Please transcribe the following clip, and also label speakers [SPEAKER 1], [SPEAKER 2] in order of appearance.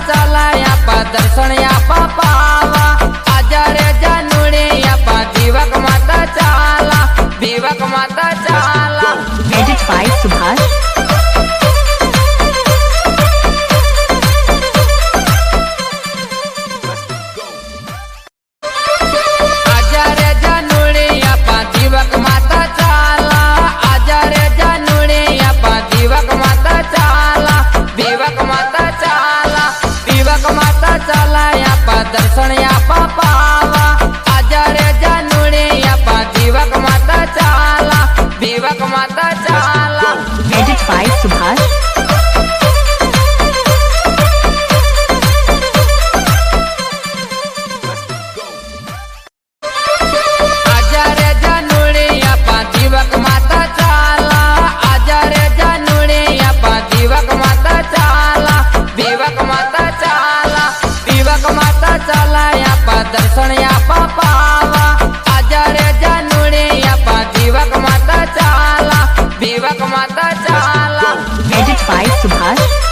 [SPEAKER 1] चला यापा दर्शन यापा पावा आजा रे जानुड़े यापा दिवक माता चाला
[SPEAKER 2] Edit by Subhash.
[SPEAKER 1] आजा रे जानुड़े यापा दिवक माता चाला आजा रे जानुड़े यापा दिवक माता चाला यापा दर्शन यापा पावा आजा रे जानुड़े यापा दिवक माता चाला
[SPEAKER 2] Edit by Subhash.
[SPEAKER 1] आजा रे जानुड़े यापा दिवक माता चाला आजा रे जानुड़े यापा दिवक माता चाला यापा दर्शन यापा पावा आजा रे जानुड़े यापा दिवक माता चाला
[SPEAKER 2] Edit by Subhash.